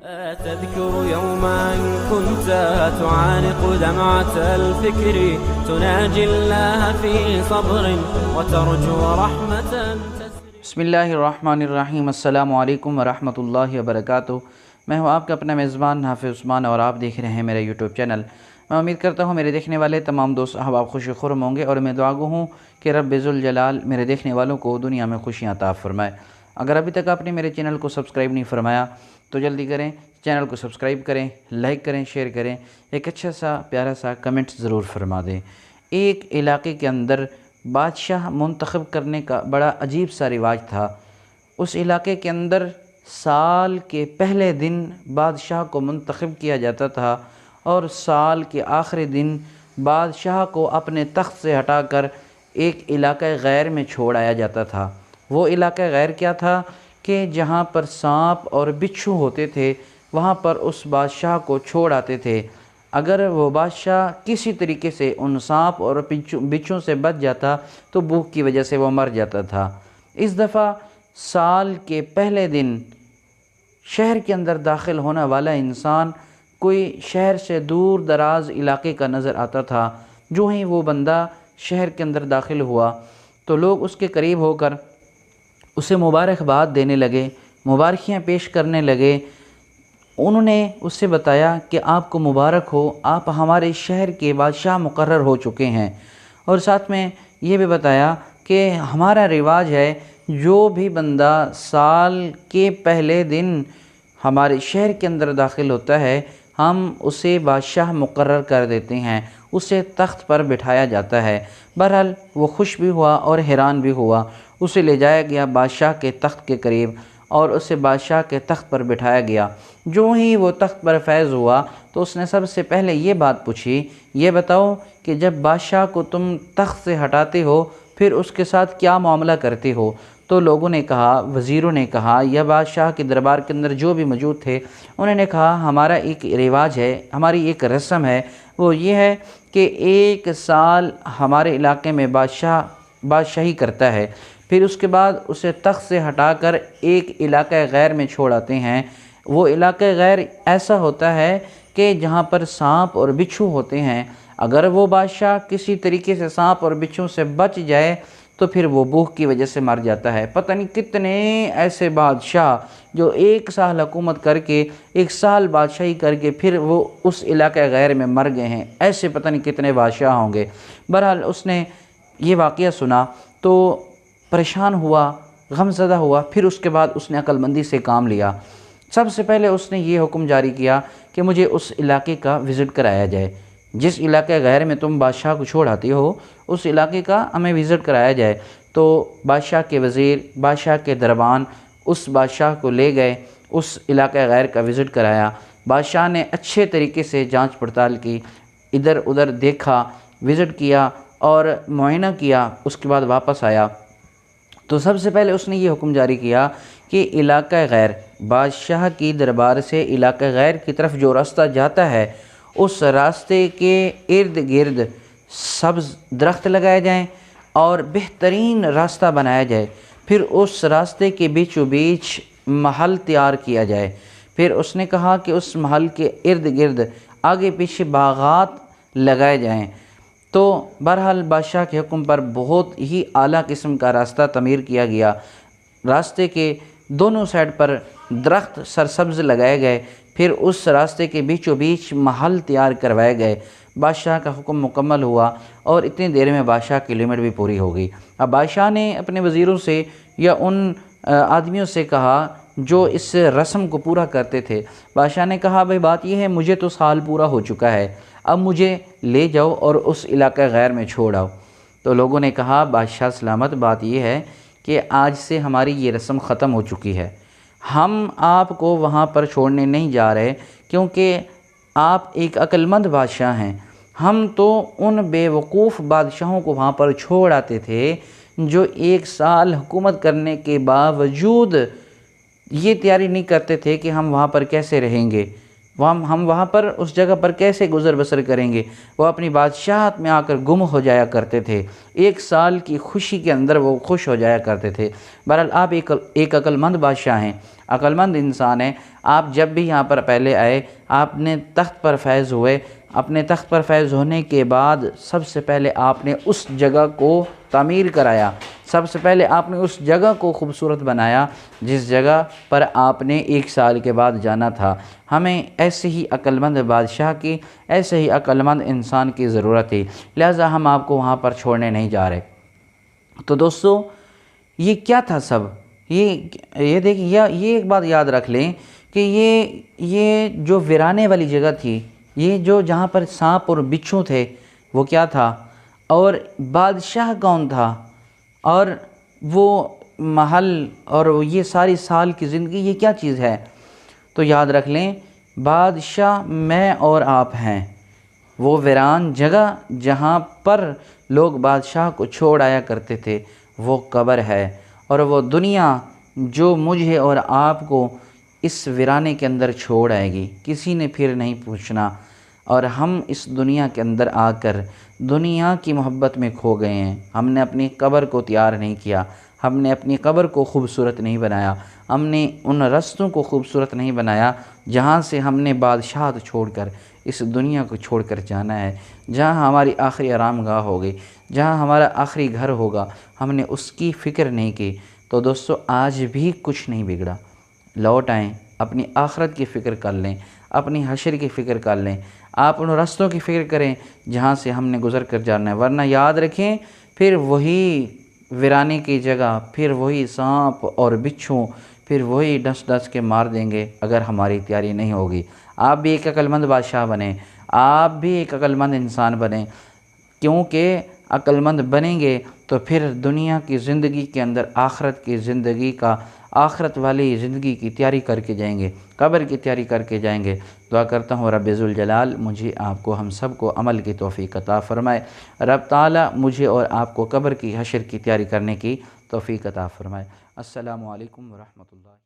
تذكر يوما كنت تعانق دمعة الفكر تناجي الله في صبر وترجو رحمة بسم اللہ الرحمن الرحیم۔ السلام علیکم ورحمۃ اللہ وبرکاتہ۔ میں ہوں آپ کا اپنا میزبان حافظ عثمان اور آپ دیکھ رہے ہیں میرا یوٹیوب چینل۔ میں امید کرتا ہوں میرے دیکھنے والے تمام دوست احباب خوش و خرم ہوں گے، اور میں دعا گو ہوں کہ رب ذوالجلال میرے دیکھنے والوں کو دنیا میں خوشیاں عطا فرمائے۔ اگر ابھی تک آپ نے میرے چینل کو سبسکرائب نہیں فرمایا تو جلدی کریں، چینل کو سبسکرائب کریں، لائک کریں، شیئر کریں، ایک اچھا سا پیارا سا کمنٹ ضرور فرما دیں۔ ایک علاقے کے اندر بادشاہ منتخب کرنے کا بڑا عجیب سا رواج تھا۔ اس علاقے کے اندر سال کے پہلے دن بادشاہ کو منتخب کیا جاتا تھا، اور سال کے آخری دن بادشاہ کو اپنے تخت سے ہٹا کر ایک علاقہ غیر میں چھوڑ آیا جاتا تھا۔ وہ علاقہ غیر کیا تھا کہ جہاں پر سانپ اور بچھو ہوتے تھے وہاں پر اس بادشاہ کو چھوڑ آتے تھے۔ اگر وہ بادشاہ کسی طریقے سے ان سانپ اور بچھوں سے بچ جاتا تو بھوک کی وجہ سے وہ مر جاتا تھا۔ اس دفعہ سال کے پہلے دن شہر کے اندر داخل ہونے والا انسان کوئی شہر سے دور دراز علاقے کا نظر آتا تھا۔ جو ہی وہ بندہ شہر کے اندر داخل ہوا تو لوگ اس کے قریب ہو کر اسے مبارکباد دینے لگے، مبارکیاں پیش کرنے لگے۔ انہوں نے اس سے بتایا کہ آپ کو مبارک ہو، آپ ہمارے شہر کے بادشاہ مقرر ہو چکے ہیں، اور ساتھ میں یہ بھی بتایا کہ ہمارا رواج ہے جو بھی بندہ سال کے پہلے دن ہمارے شہر کے اندر داخل ہوتا ہے ہم اسے بادشاہ مقرر کر دیتے ہیں، اسے تخت پر بٹھایا جاتا ہے۔ بہرحال وہ خوش بھی ہوا اور حیران بھی ہوا۔ اسے لے جایا گیا بادشاہ کے تخت کے قریب اور اسے بادشاہ کے تخت پر بٹھایا گیا۔ جو ہی وہ تخت پر فیض ہوا تو اس نے سب سے پہلے یہ بات پوچھی، یہ بتاؤ کہ جب بادشاہ کو تم تخت سے ہٹاتے ہو پھر اس کے ساتھ کیا معاملہ کرتے ہو؟ تو لوگوں نے کہا، وزیروں نے کہا یا بادشاہ کے دربار کے اندر جو بھی موجود تھے انہوں نے کہا ہمارا ایک رواج ہے، ہماری ایک رسم ہے، وہ یہ ہے کہ ایک سال ہمارے علاقے میں بادشاہی کرتا ہے، پھر اس کے بعد اسے تخت سے ہٹا کر ایک علاقہ غیر میں چھوڑ آتے ہیں۔ وہ علاقہ غیر ایسا ہوتا ہے کہ جہاں پر سانپ اور بچھو ہوتے ہیں۔ اگر وہ بادشاہ کسی طریقے سے سانپ اور بچھو سے بچ جائے تو پھر وہ بھوک کی وجہ سے مر جاتا ہے۔ پتہ نہیں کتنے ایسے بادشاہ جو ایک سال حکومت کر کے، ایک سال بادشاہی کر کے پھر وہ اس علاقہ غیر میں مر گئے ہیں، ایسے پتہ نہیں کتنے بادشاہ ہوں گے۔ بہرحال اس نے یہ واقعہ سنا تو پریشان ہوا، غم زدہ ہوا، پھر اس کے بعد اس نے عقل مندی سے کام لیا۔ سب سے پہلے اس نے یہ حکم جاری کیا کہ مجھے اس علاقے کا وزٹ کرایا جائے، جس علاقہ غیر میں تم بادشاہ کو چھوڑ آتے ہو اس علاقے کا ہمیں وزٹ کرایا جائے۔ تو بادشاہ کے وزیر، بادشاہ کے دربان اس بادشاہ کو لے گئے، اس علاقہ غیر کا وزٹ کرایا۔ بادشاہ نے اچھے طریقے سے جانچ پڑتال کی، ادھر ادھر دیکھا، وزٹ کیا اور معائنہ کیا، اس کے بعد واپس آیا۔ تو سب سے پہلے اس نے یہ حکم جاری کیا کہ علاقہ غیر، بادشاہ کی دربار سے علاقہ غیر کی طرف جو راستہ جاتا ہے اس راستے کے ارد گرد سبز درخت لگائے جائیں اور بہترین راستہ بنایا جائے، پھر اس راستے کے بیچوں بیچ محل تیار کیا جائے۔ پھر اس نے کہا کہ اس محل کے ارد گرد آگے پیچھے باغات لگائے جائیں۔ تو بہرحال بادشاہ کے حکم پر بہت ہی اعلیٰ قسم کا راستہ تعمیر کیا گیا۔ راستے کے دونوں سائڈ پر درخت سرسبز لگائے گئے، پھر اس راستے کے بیچوں بیچ محل تیار کروائے گئے۔ بادشاہ کا حکم مکمل ہوا اور اتنی دیر میں بادشاہ کی لمٹ بھی پوری ہو گئی۔ اب بادشاہ نے اپنے وزیروں سے یا ان آدمیوں سے کہا جو اس رسم کو پورا کرتے تھے، بادشاہ نے کہا بھئی بات یہ ہے مجھے تو سال پورا ہو چکا ہے، اب مجھے لے جاؤ اور اس علاقہ غیر میں چھوڑ آؤ۔ تو لوگوں نے کہا بادشاہ سلامت، بات یہ ہے کہ آج سے ہماری یہ رسم ختم ہو چکی ہے، ہم آپ کو وہاں پر چھوڑنے نہیں جا رہے کیونکہ آپ ایک عقل مند بادشاہ ہیں۔ ہم تو ان بے وقوف بادشاہوں کو وہاں پر چھوڑ آتے تھے جو ایک سال حکومت کرنے کے باوجود یہ تیاری نہیں کرتے تھے کہ ہم وہاں پر کیسے رہیں گے، ہم وہاں پر اس جگہ پر کیسے گزر بسر کریں گے۔ وہ اپنی بادشاہت میں آ کر گم ہو جایا کرتے تھے، ایک سال کی خوشی کے اندر وہ خوش ہو جایا کرتے تھے۔ بہرحال آپ ایک عقل مند بادشاہ ہیں، عقلمند انسان ہیں۔ آپ جب بھی یہاں پر پہلے آئے، آپ نے تخت پر فیض ہوئے، اپنے تخت پر فیض ہونے کے بعد سب سے پہلے آپ نے اس جگہ کو تعمیر کرایا، سب سے پہلے آپ نے اس جگہ کو خوبصورت بنایا جس جگہ پر آپ نے 1 سال کے بعد جانا تھا۔ ہمیں ایسے ہی عقلمند بادشاہ کی، ایسے ہی عقلمند انسان کی ضرورت ہے، لہٰذا ہم آپ کو وہاں پر چھوڑنے نہیں جا رہے۔ تو دوستو یہ کیا تھا سب؟ یہ دیکھیں، یہ ایک بات یاد رکھ لیں کہ یہ جو ویرانے والی جگہ تھی، یہ جو جہاں پر سانپ اور بچھو تھے وہ کیا تھا، اور بادشاہ کون تھا، اور وہ محل اور یہ ساری سال کی زندگی یہ کیا چیز ہے؟ تو یاد رکھ لیں، بادشاہ میں اور آپ ہیں۔ وہ ویران جگہ جہاں پر لوگ بادشاہ کو چھوڑ آیا کرتے تھے وہ قبر ہے، اور وہ دنیا جو مجھے اور آپ کو اس ویرانے کے اندر چھوڑ آئے گی، کسی نے پھر نہیں پوچھنا۔ اور ہم اس دنیا کے اندر آ کر دنیا کی محبت میں کھو گئے ہیں، ہم نے اپنی قبر کو تیار نہیں کیا، ہم نے اپنی قبر کو خوبصورت نہیں بنایا، ہم نے ان رستوں کو خوبصورت نہیں بنایا جہاں سے ہم نے بادشاہت چھوڑ کر اس دنیا کو چھوڑ کر جانا ہے، جہاں ہماری آخری آرام گاہ ہوگی، جہاں ہمارا آخری گھر ہوگا، ہم نے اس کی فکر نہیں کی۔ تو دوستو آج بھی کچھ نہیں بگڑا، لوٹ آئیں، اپنی آخرت کی فکر کر لیں، اپنی حشر کی فکر کر لیں، آپ ان رستوں کی فکر کریں جہاں سے ہم نے گزر کر جانا ہے، ورنہ یاد رکھیں پھر وہی ویرانے کی جگہ، پھر وہی سانپ اور بچھو، پھر وہی ڈس ڈس کے مار دیں گے اگر ہماری تیاری نہیں ہوگی۔ آپ بھی ایک عقلمند بادشاہ بنیں، آپ بھی ایک عقلمند انسان بنیں، کیونکہ عقلمند بنیں گے تو پھر دنیا کی زندگی کے اندر آخرت کی زندگی کا، آخرت والی زندگی کی تیاری کر کے جائیں گے، قبر کی تیاری کر کے جائیں گے۔ دعا کرتا ہوں رب ذوالجلال مجھے آپ کو، ہم سب کو عمل کی توفیق عطا فرمائے۔ رب تعالیٰ مجھے اور آپ کو قبر کی حشر کی تیاری کرنے کی توفیق عطا فرمائے۔ السلام علیکم ورحمۃ اللہ۔